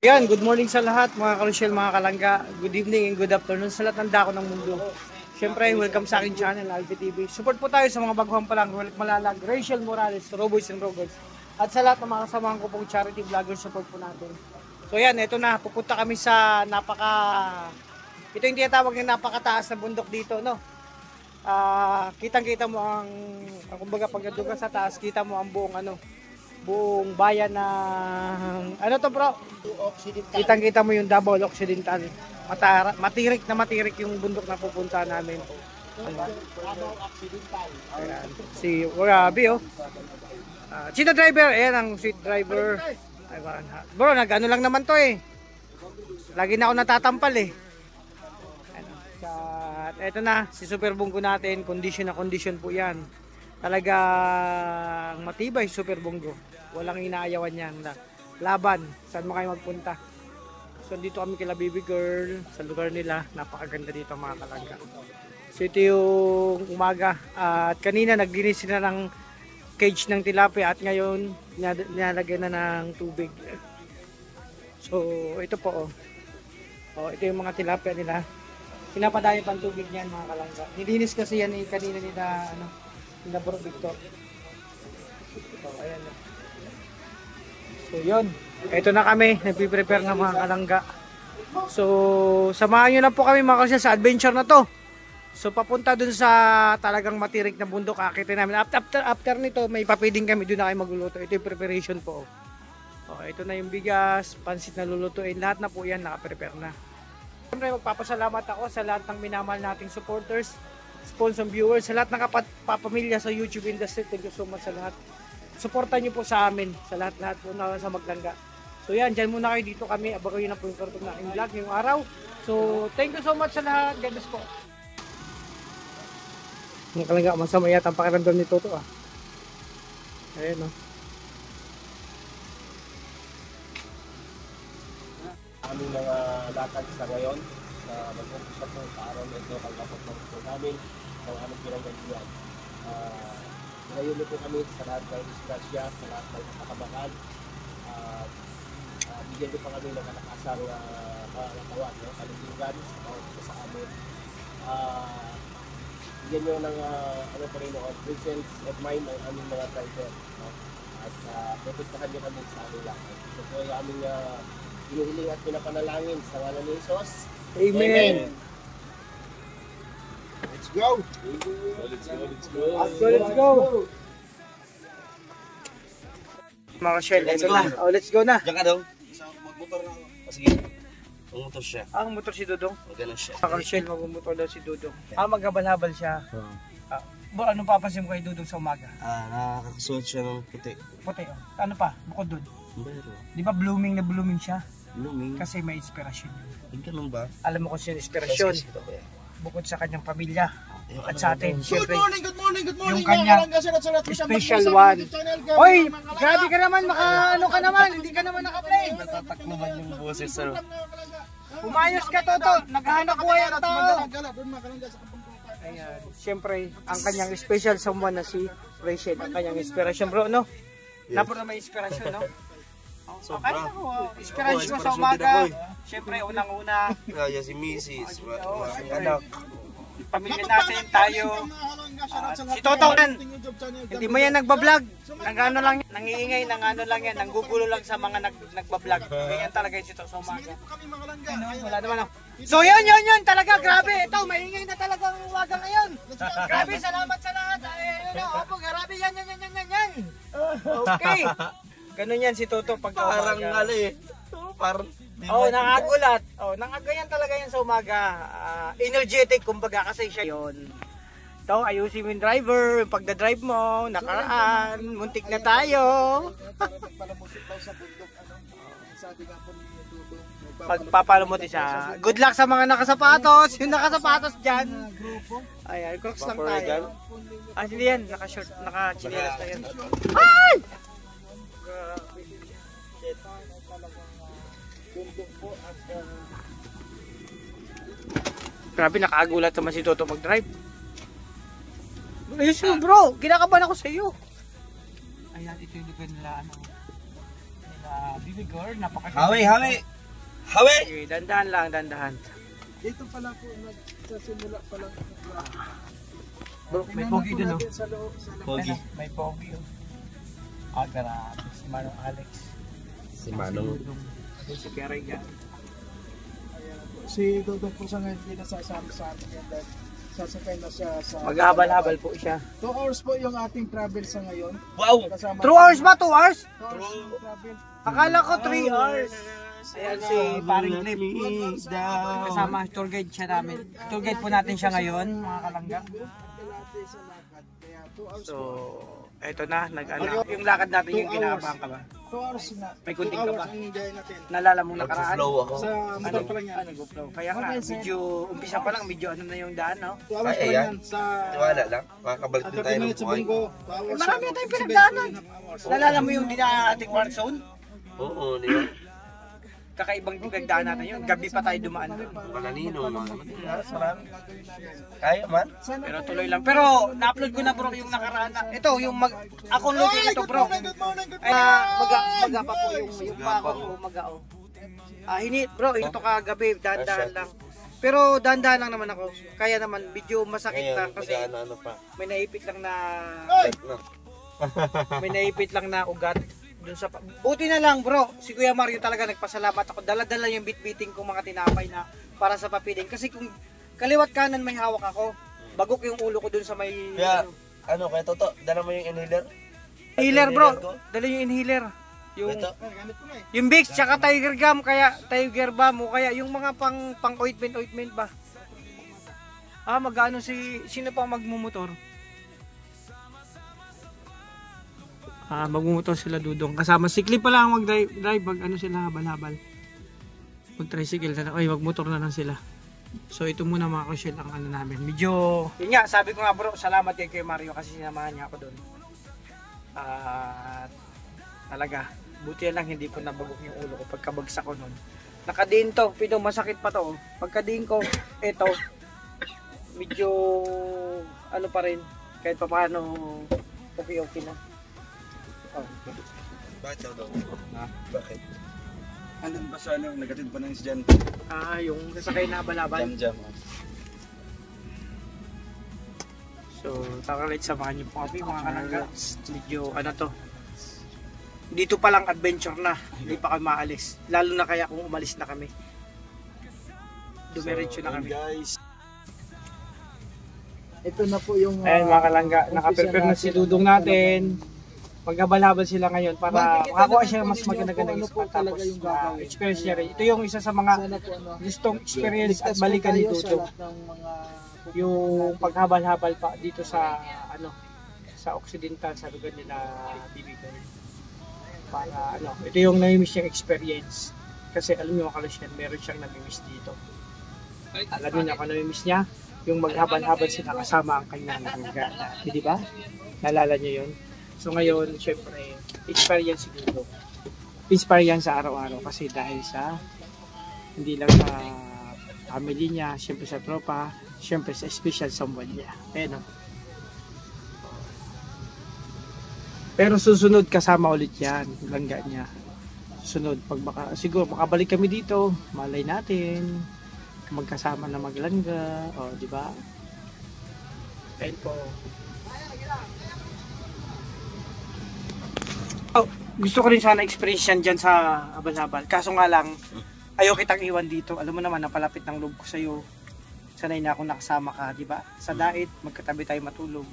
Yan, good morning sa lahat mga karusyel, mga kalangga. Good evening and good afternoon sa lahat ng dako ng mundo. Siyempre, welcome sa aking channel, Alfie TV. Support po tayo sa mga baguhan pa lang, Malalag, Rachel Morales, Roboys and Roboys. At sa lahat ng mga kasamahan ko pong charity vloggers, support po natin. So yan, ito na, pupunta kami sa ito yung tinatawag ng napakataas na bundok dito, no? Kitang-kita mo kumbaga pag nandun ka sa taas, kita mo ang buong bayan ng to bro? Kitang-kita mo yung Davao Occidental. Matirik yung bundok na pupunta namin. Davao Occidental. Ayan. Si Warabi sino driver? Ayan ang sweet driver. Ayan. Bro, nag-ano lang naman to eh. Lagi na ako natatampal eh. At eto na, si Super Bongo natin. Condition na condition po yan. Talagang matibay Super Bongo. Walang inaayawan yan. Laban, saan mo kayo magpunta? So dito kami kila Baby Girl sa lugar nila. Napakaganda dito mga kalangga. So ito yung umaga. At kanina naglinis sila ng cage ng tilapia at ngayon nilalagyan na ng tubig. So ito po ito yung mga tilapia nila. Pinapadayo pang tubig niyan mga kalangga. Nilinis kasi yan kanina nila Bro Victor. So ayan na. So yun, ito na kami, nagpiprepare ng mga kalangga. So samahan nyo na po kami mga kalangga sa adventure na to. So papunta dun sa talagang matirik na bundok, akitin namin. After nito, may papiding kami, dun na kayo magluluto. Ito yung preparation po. Ito na yung bigas, pansit na lulutuin, lahat na po yan, nakaprepare na. Siyempre magpapasalamat ako sa lahat ng minamahal nating supporters, sponsor viewers, sa lahat ng kapamilya sa YouTube industry. Thank you so much sa lahat. Suportan nyo po sa amin, sa lahat-lahat po na sa Maglangga. So yan, dyan muna kayo dito kami. Abagaw yun na po yung kartong na aking vlog ngayong araw. So thank you so much sa lahat. God bless po. Mga kalangga, masama yata ang pakiramdam ni Toto Ayan Aming mga lakad sa ngayon sa mag-umpisa po sa araw na ito kalapot po namin ng aming pinanggalingan. Ngayon po kami sa lahat ng disgrasya, sa lahat ng kakabahan. Bigyan niyo pa kami ng kalakasang katawan, kalusugan sa amin. Bigyan niyo ng presence of mind ang aming mga driver. At protektahan niyo kami sa aming lakad. Ito po ay aming hinihiling at pinapanalangin sa ngalan ni Jesus. Amen. Let's go! Let's go! Mga Shell, let's go na. Let's go na. Diyan ka daw. Magmotor na ako. Sige. Magmotor siya. Ang motor si Dudong. Magano siya. Mga Shell, magmotor daw si Dudong. Maghabal-habal siya. Bro, anong papansin mo kay Dudong sa umaga? Nakakasuot siya ng puti. Puti Ano pa? Bukod dun. Pero, Di ba blooming na blooming siya? blooming. Kasi may inspirasyon yun. Hindi ganun ba? Alam mo kung sino yung inspirasyon? Bukod sa kanyang pamilya. At sa atin, syempre. Good morning! Yung kanyang special one. Hoy! Grabe ka naman, ano ka naman, hindi ka naman naka-play. Natatakluman yung boses, sir. Umayos ka, Toto. Naghahanap buhay ang tao. Ayan, syempre, ang kanyang special someone na si Rachel, ang kanyang inspirasyon, bro, no? Napuro na may inspirasyon, no? Okay, inspirasyon ko sa umaga. Syempre, unang-una, Kaya si Mrs. syempre. Anak. Pamilya natin, tayo. Si Toto yan, hindi mo yan nagbablog. Nang lang yan, nangiingay, lang yan, nanggugulo lang sa mga nagbablog. Ganyan talaga yung si Toto sa umaga. Wala naman So yun, talaga, grabe. Ito, maingay na talagang umaga ngayon. Grabe, salamat sa lahat. Opo, grabe, yan. Okay. Ganun yan si Toto pag Parang umaga. parang Nakagulat. Nangaganyan talaga yan sa umaga. Energetic, kumbaga, kasi siya yun. Ito, ayusin mo yung driver, yung pagdadrive mo, nakaraan, muntik na tayo. Pagpapalamuti siya. Good luck sa mga nakasapatos, yung nakasapatos dyan. Ayan, crocs lang tayo. Hindi yan, naka-short, naka-chinelas na yan. Ay! Grabe, nakakagulat naman si Toto mag-drive. Ayos mo bro, kinakabahan ako sa iyo. Ayan, ito yung lugar nila, nila Baby Girl, napakaganda. Hawi! Hawi! Okay, dandahan lang, dandahan. Dito pala po, nagsasimula pa lang. Bro, may pogi dun, no? Sa loob, sa loob. Pogi. May pogi, oh. Ah, grabe. Si Manong Alex. Si Manong. Si Peray yan. Si Dudong po sa ngayon, hindi na sasama sa atin yan dahil sasakay na siya sa... Maghahabal-habal po siya. 2 hours po yung ating travel sa ngayon. Wow! Kasama 2 hours ba? 2 hours? 2 hours yung travel. Akala ko 3 hours. Ayan si Paring Clip. Kasama tour guide siya namin. Tour guide po natin siya ngayon, mga kalangga. Kalate sa lakad. Kaya 2 hours So, po. eto na, nag-ano. Yung lakad natin yung kinakabahan ka ba? 2 hours na. May kunting 2 ka hours ba? ang gaya natin. Nalala mong nakaraan? Nag-flow ako. Sa motor pa lang yan. Nag-flow. Kaya nga, medyo umpisa pa lang, medyo ano na yung daan, no? 2 hours Ay, pa lang ayan. yan. Sa... Tiwala lang. Makakabalik din 30 tayo ng minutes sa buhay. Bungo. 2 hours. Marami na tayong pinagdaanan. Nalala mo yung dinaan nating war zone? Oo, di ba? Kakaibang pinagdaan natin yun. Gabi pa tayo dumaan doon. Malanino, mga marami. Kaya man. Pero tuloy lang. Pero na-upload ko na bro yung nakaraan na. Ito, yung akong logo nito bro. Ay, maga pa po yung pa ako maga oh. Hinit bro, ito kagabi, dahan-dahan lang. Pero dahan-dahan lang naman ako. Kaya naman, medyo masakit lang kasi ano pa. may naipit lang na No. may naipit lang na ugat dun sa buti na lang bro, si Kuya Mario talaga nagpasalamat ako. Dala-dala yung bit-biting kong mga tinapay na para sa papiling. Kasi kung kaliwat kanan may hawak ako, bagok yung ulo ko dun sa may Kaya, ano, kaya Toto, dala mo yung inhaler? inhaler bro. Dala yung inhaler. Yung Ito. yung Vicks tsaka Tiger Gum kaya Tiger Balm o kaya yung mga pang ointment ba. Mag-ano sino pang magmumotor? Magmumotor sila Dudong. Kasama si Clip pala ang mag-drive. Ano sila, habal-habal. Mag-tricycle na. Ay, magmotor na lang sila. So, ito muna mga kusyel ang ano namin. Medyo, yun nga, sabi ko nga bro, salamat kay Mario kasi sinamahan niya ako doon. Talaga, buti lang hindi ko nabagok yung ulo ko pagkabagsak ko noon. Nakadiin to, pino masakit pa to. Pagkadiin ko, ito, medyo, ano pa rin, kahit pa paano, okay na. Oh. Bakit daw? Bakit? Andun ba sa ano, nagatid pa ng isdyan? Yung sasakay na habal-habal. Jam. So, takalit samahan niyo po kami mga kalangga. Medyo ano to. Dito pa lang adventure na. Hindi pa kami maalis. Lalo na kaya kung umalis na kami. Dumiretso na kami. Guys, Ito na po yung... Ayan mga kalangga, nakaprepare na si Dudong natin. Maghabal-habal sila ngayon para makakuha siya mas maganda-gandang spot tapos experience niya rin. Ito yung isa sa mga gustong experience at balikan ni Dudong. Yung paghabal-habal pa dito sa sa Occidental, sa lugar nila Bibigay. Para ito yung nami-miss niyang experience. Kasi alam niyo kalusyan, meron siyang nami-miss dito. Alam niyo kung nami-miss niya, yung maghabal-habal sila kasama ang kanyang ganda. Di ba? Nalala niyo yun? So ngayon, syempre, experience siguro. Inspire yan sa araw-araw kasi dahil sa hindi lang sa family niya, syempre sa tropa, syempre sa special someone niya. No? Pero susunod kasama ulit yan, langga niya. Susunod, siguro makabalik kami dito, malay natin, magkasama na maglangga, di ba? Ayun po. Gusto ko rin sana experience yan dyan sa habal-habal. Kaso nga lang, ayaw kitang iwan dito. Alam mo naman, napalapit ng loob ko sa'yo. Sanay na ako nakasama ka, di ba? Sa dait, magkatabi tayo matulog.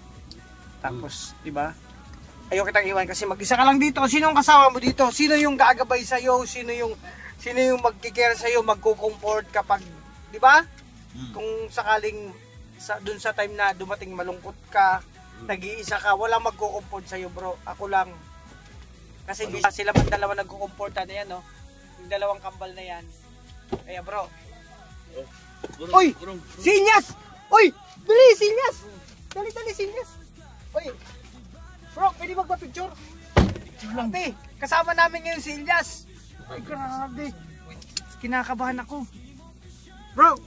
Tapos, di ba? Ayaw kitang iwan kasi mag-isa ka lang dito. Sino ang kasama mo dito? Sino yung gagabay sa'yo? Sino yung magkikare sa'yo? Magko-comfort kapag, di ba? Kung sakaling dun sa time na dumating malungkot ka, nag-iisa ka, walang magko-comfort sa'yo bro. Ako lang. Kasi sila man dalawa nagko-comforta na yan, no? Yung dalawang kambal na yan. Kaya bro. Uy! Sinyas! Uy! Dali, Sinyas! Dali, Sinyas! Uy! Bro, pwede magpa-picture? Ate, kasama namin ngayon si Ilyas. Ay, grabe. Kinakabahan ako. Bro,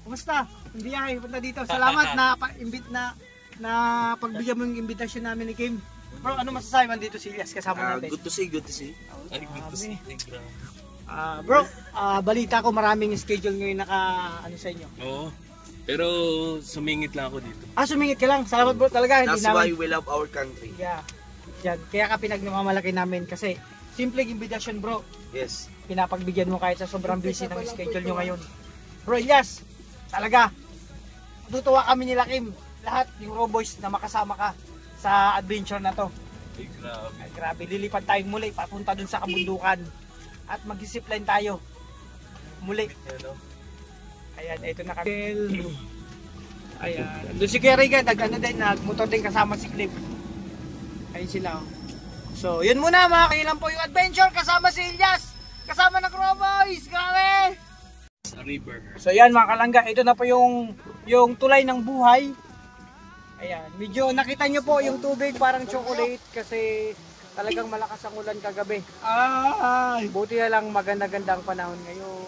kumusta? Hindi ay, punta dito. Salamat na pagbigyan mo yung imbitasyon namin ni Kim. Bro, ano masasabi man dito si Ilyas kasama natin? Good to see. Ay, good to see. Bro, balita ko maraming schedule ngayon ano sa inyo. Oo. Pero sumingit lang ako dito. Sumingit ka lang. Salamat bro talaga. Hindi That's why namin. we love our country. Yeah. Yan. Kaya ka pinagmamalaki namin kasi simpleng invitation bro. Yes. Pinapagbigyan mo kahit sa sobrang busy ng schedule nyo ngayon. Bro Elias, talaga. Tutuwa kami nila Kim. Lahat yung Raw Boys na makasama ka sa adventure na to. Ay, grabe. Ay, grabe, lilipad tayong muli papunta dun sa kabundukan. At mag-zipline tayo. Muli. Ano? Ayan, ito na kami. Ayan. Doon si Kerrigan, nagmotor din kasama si Cliff. Ayun sila. Oh. So, yun muna mga kailan po yung adventure kasama si Elias. Kasama ng Raw Boys. Grabe! Sa river. So, yan mga kalangga. Ito na po yung tulay ng buhay. Ayan. Medyo nakita nyo po yung tubig parang chocolate kasi talagang malakas ang ulan kagabi. Buti na lang maganda-ganda ang panahon ngayon.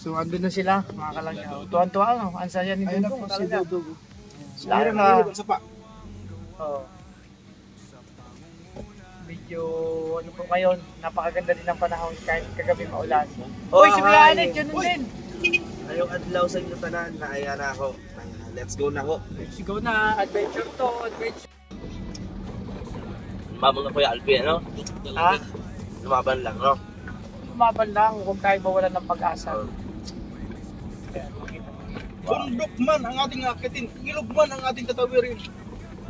So andun na sila, mga kalangga. Tuwan-tuwa ano, ang saya ni Dudong talaga. Lalo na. Oh. Medyo ano po ngayon, napakaganda din ng panahon kahit kagabi maulan. Hoy, si Planet, yun din. Ngayong adlaw sa inyo tanan, naaya na ako. Let's go na ako. Let's go na, adventure to, adventure. Lumaban na po yung Alpi, ano? Ha? Lumaban lang, no? Lumaban lang, huwag tayo mawalan ng pag-asa. Bundok man ang ating akitin, ilog man ang ating tatawirin.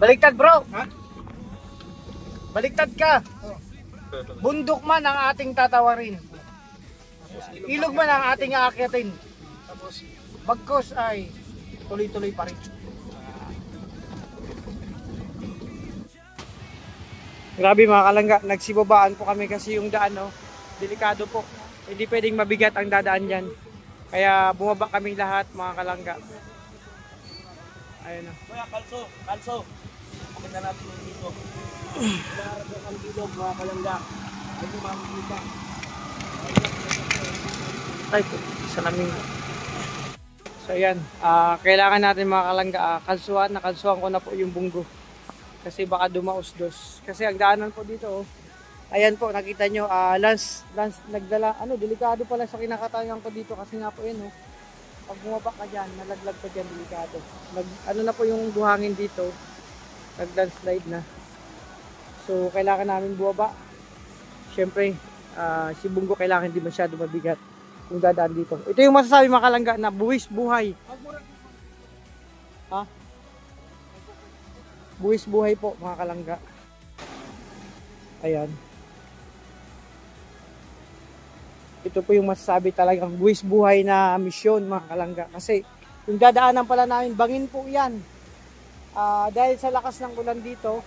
Baliktad bro! Ha? Baliktad ka! Bundok man ang ating tatawarin. Ilog man ang ating aakyatin. Bagkos ay tuloy-tuloy pa rin. Grabe mga kalangga, nagsibabaan po kami kasi yung daan delikado po. Hindi pwedeng mabigat ang dadaan dyan. Kaya bumaba kami lahat mga kalangga. Ayun o. Kuya, kalso. Pakita natin yung dito. Narado ang bilog, mga kalangga. Ay, makikita. Ay, salamin. So ayan, kailangan natin mga kalangga, nakalsuhan ko na po yung bunggo. Kasi baka dumausdos. Kasi ang daanan po dito, ayan po, nakita nyo, nagdala, delikado pala sa kinakatayan ko dito kasi nga po yan, pag bumaba ka dyan, nalaglag ka dyan, delikado. Na po yung buhangin dito, nag-landslide na. So, kailangan namin bumaba. Siyempre, si Bunggo kailangan hindi masyado mabigat yung dadaan dito. Ito yung masasabi mga kalangga na buwis buhay. Ha? Buwis buhay po mga kalangga. Ayan. Ito po yung masasabi talagang buwis buhay na misyon mga kalangga. Kasi yung dadaanan pala namin, bangin po yan. Dahil sa lakas ng ulan dito,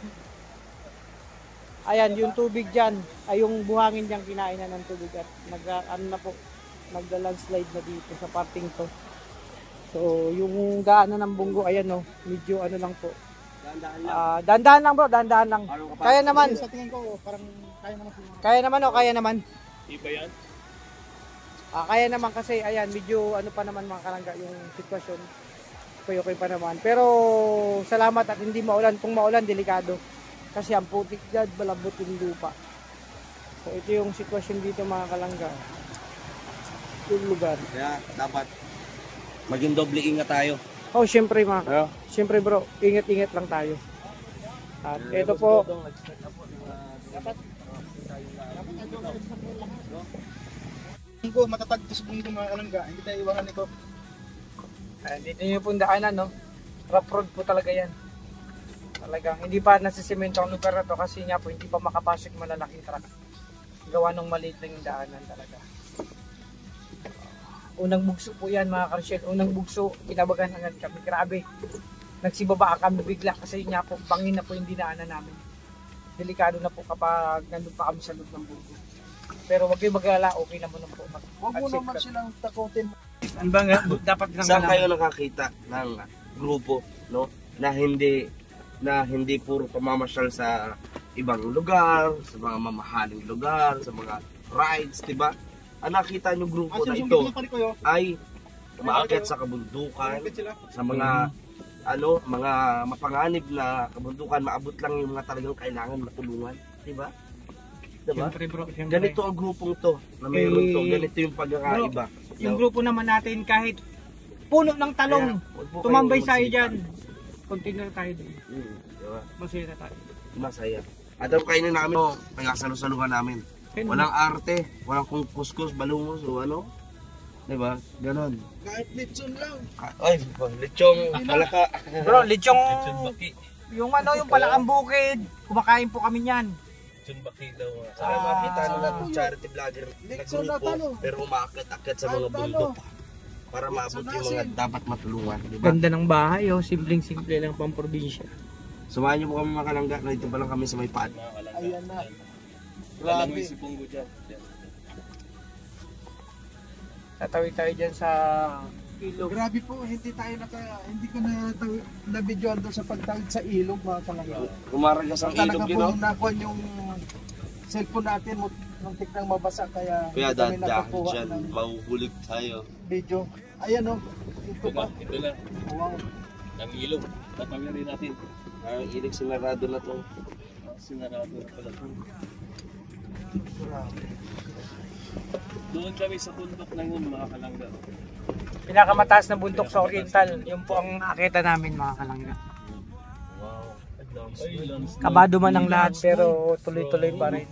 ayan, yung tubig dyan, ay yung buhangin dyan kinainan ng tubig at nagda-landslide na dito sa parting to. So, yung daanan ng Bunggo, ayan medyo lang po. Dandahan lang bro, dandahan lang. Kaya naman. Sa tingin ko, parang kaya naman siguro. Kaya naman. Iba yan? Kaya naman kasi, ayan, medyo pa naman mga kalangga yung sitwasyon. Okay pa naman. Pero, salamat at hindi maulan. Kung maulan, delikado. Kasi ang putik dyan, balabot yung lupa. So, ito yung sitwasyon dito mga kalangga. Yung lugar. Kaya dapat maging doble ingat tayo. Oh, syempre Syempre bro, ingat-ingat lang tayo. At ito po. Bunggo, matatag to sa bunggo mga kalangga. Hindi tayo iwanan nito. Dito nyo pong daanan, rough road po talaga yan. Talagang hindi pa nasisemento ang lugar na to kasi nga po hindi pa makapasok malalaking truck. Gawa ng maliit lang yung daanan talaga. Unang bugso po yan mga karsyel. Unang bugso, kinabagan agad kami. Grabe. Nagsibaba kami bigla kasi nga po, bangin na po yung dinaanan namin. Delikado na po kapag nandun pa kami sa loob ng bunggo. Pero wag kayo mag-alala, okay naman po. Huwag mo naman silang takutin. Ano ba nga? Dapat lang Saan kayo nakakita ng grupo, no? Na hindi puro pamamasyal sa ibang lugar, sa mga mamahaling lugar, sa mga rides, diba? Ang nakita nyo grupo na ito ay umaakyat sa kabundukan, sa mga mga mapanganib na kabundukan, maabot lang yung mga talagang kailangan matulungan, di ba? Diba? Siyempre bro, siyempre. Ganito ang grupong to, na mayroon to, ganito yung pagkakaiba. Yung grupo naman natin kahit puno ng talong, tumambay sa'yo dyan. Continue tayo din. Diba? Masaya na tayo. Masaya. At ang kainin namin, kaya salusaluhan namin. Walang arte, walang kuskus, balungos, o ano. Diba? Ganon. Kahit litson lang. Ay, lechong palaka. Bro, lechong, Baki. yung yung palakang bukid, kumakain po kami niyan. Baki daw. Para makita nila itong charity vlogger na Lechon na grupo, talo. pero umaakit-akit sa mga bundok para maabot yung mga dapat matulungan. Diba? Ganda ng bahay, simpleng-simple lang pang probinsya. Sumahan niyo po kami mga kalangga, nandito pa lang kami sa may paan. Ayan na. Alam mo Grabe. si Punggo dyan. Tatawid tayo dyan sa ilog. Grabe po, hindi ko na videoan doon sa pagtawid sa ilog mga kalangga. Umaragas ang ilog Talaga yun, po no? nakuha yung cellphone natin, muntik nang mabasa kaya Kaya hindi kami dahil nakakuha dyan, ng mahuhulig tayo. video. Ayan o, ito pa. Ito lang. Wow. Ang ilog. Tatawin rin natin. Ang ilig sinarado na to. Sinarado na pala ito. Doon kami sa bundok na yun, mga kalangga. Pinakamataas na bundok sa Oriental, yun po ang nakita namin mga kalangga. Wow. Ay, landslide. Kabado man ang lahat pero tuloy-tuloy pa rin.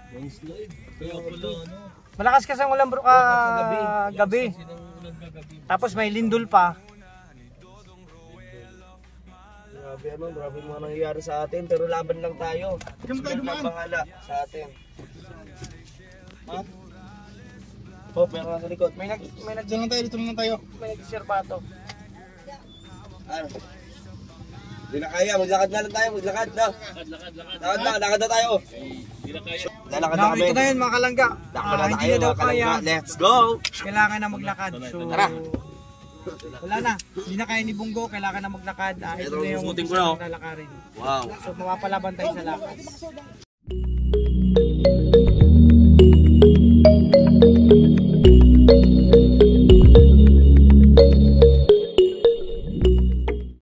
Landslide. Kaya pala, ano? Malakas kasi ang ulan bro gabi. Sinang ulan kagabi. Tapos may lindol pa. Grabe mga nangyayari sa atin, pero laban lang tayo. Diyan tayo Sunod dumaan. na bahala sa atin. Ha? Oh, meron nga sa likod. May Diyan lang tayo, dito lang tayo. nagsiserbato. Ano? Hindi na kaya, maglakad na lang tayo, maglakad na. Lakad na tayo. Hindi na kaya. Lalakad na kami. Ito na yun mga kalangga. Lakad na Hindi tayo na daw mga kalangga. kaya. Let's go! Kailangan na maglakad. So, Tara. wala na. Hindi na kaya ni Bunggo. Kailangan na maglakad. Ito Ito, na yung susutin ko na, oh. lalakarin. Wow. So, mapapalaban tayo sa lakad.